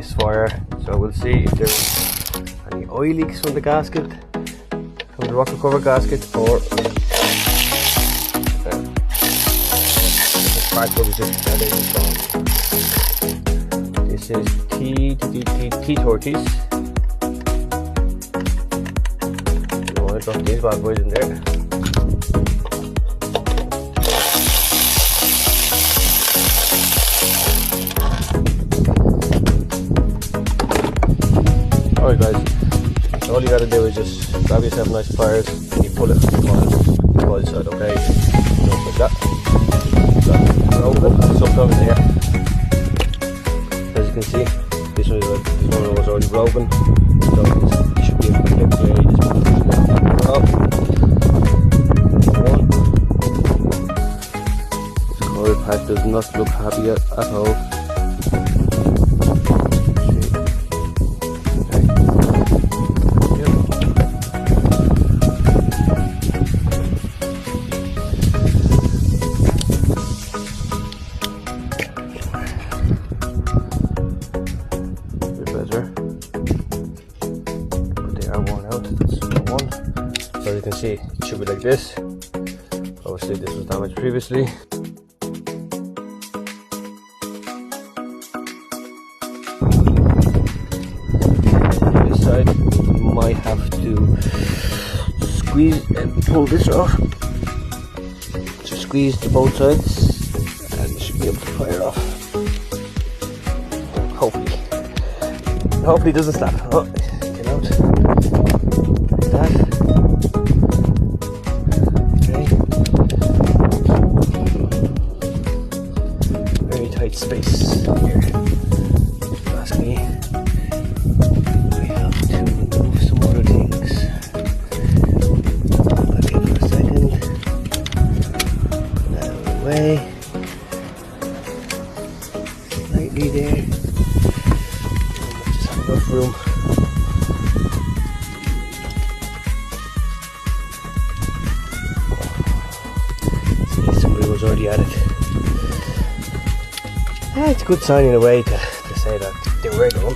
misfire. So we'll see if there's any oil leaks from the gasket, from the rocker cover gasket, or the spark plug is just better installed. This is T30s. I drop these bad boys in there. Alright guys, so all you gotta do is just grab yourself nice pliers and you pull it from the coil side, okay? Just like that. Sometimes there. As you can see, this one was already broken. So you should be able to clip there, you just push it up. This coil pack does not look happy at all. So you can see it should be like this. Obviously this was damaged previously. This side you might have to squeeze and pull this off. So squeeze to both sides and you should be able to fire off. Hopefully it doesn't snap. Oh, get out. Like that. Tight space here. Ask me. We have to move some other things. Okay, for a second. Out of the way. Slightly there. Just have enough room. See, somebody was already at it. Yeah, it's a good sign in a way to say that they were done.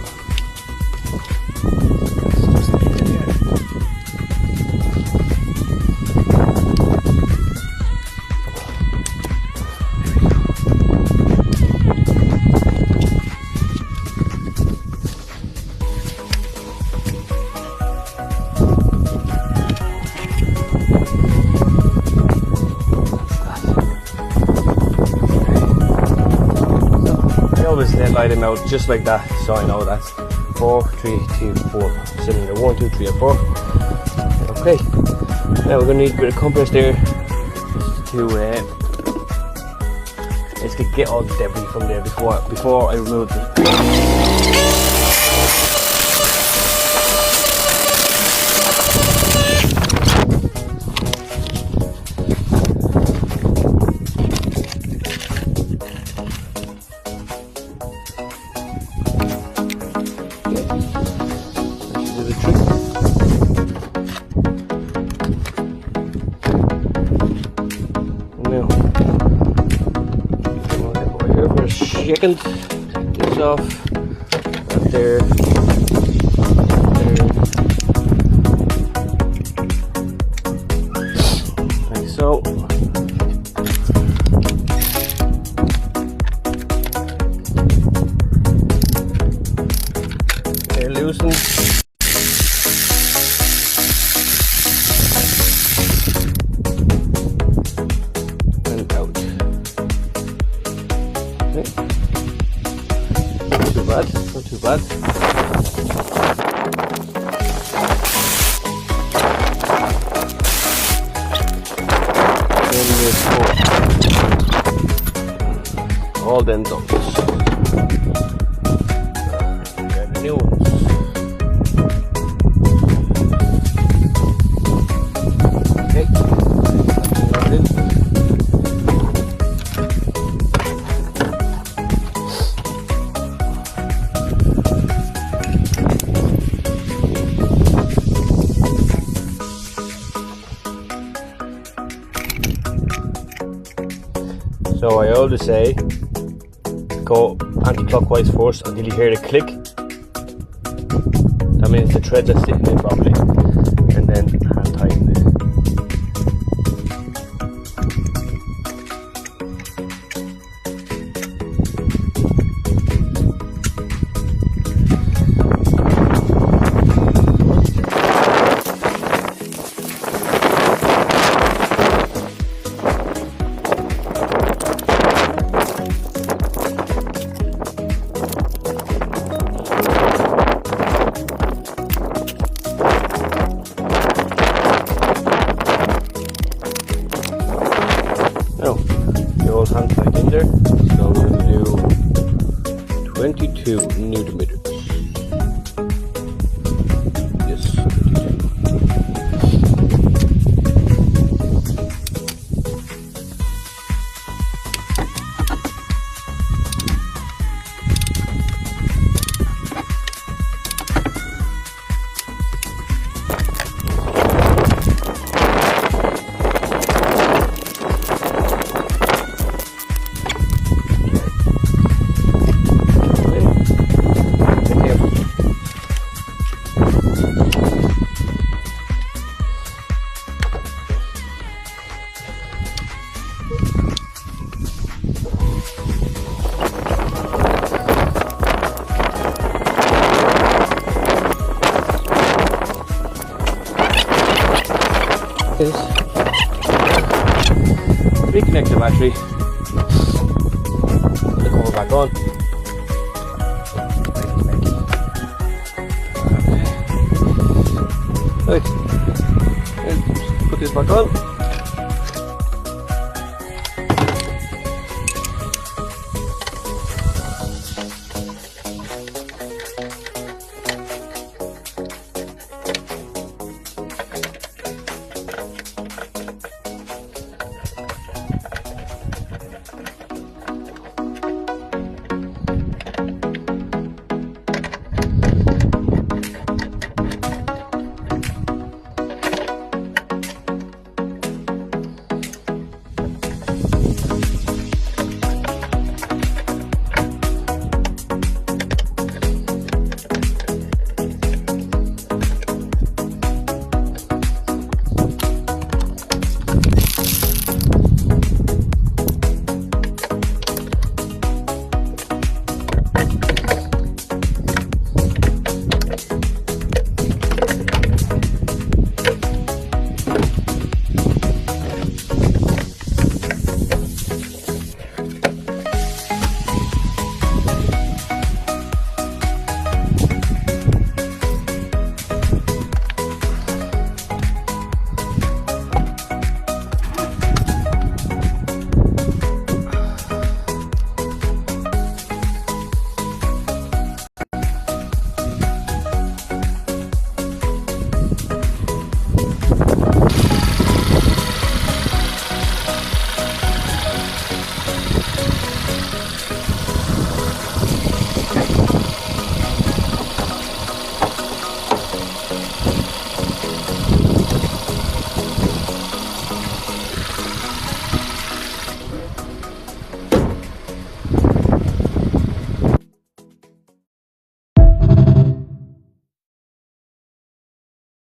Light them out just like that, so I know that's 4, 3, 2, 4 cylinder 1, 2, 3 and 4. Okay, now we're going to need a bit of compress there to basically get all the debris from there before I remove it. Second, this off, right there, like so. They're loosened. And out. Okay. Not too bad, not too bad. Then there's all them ducts. Grab the new ones. Okay. So I always say go anti-clockwise first until you hear the click, determine if the threads are sitting in properly, and then hand tighten. The old hand tight in there, so we're going to do 22 Newton meters. Yes, 22. Reconnect the battery, put the cover back on, right, and put this back on.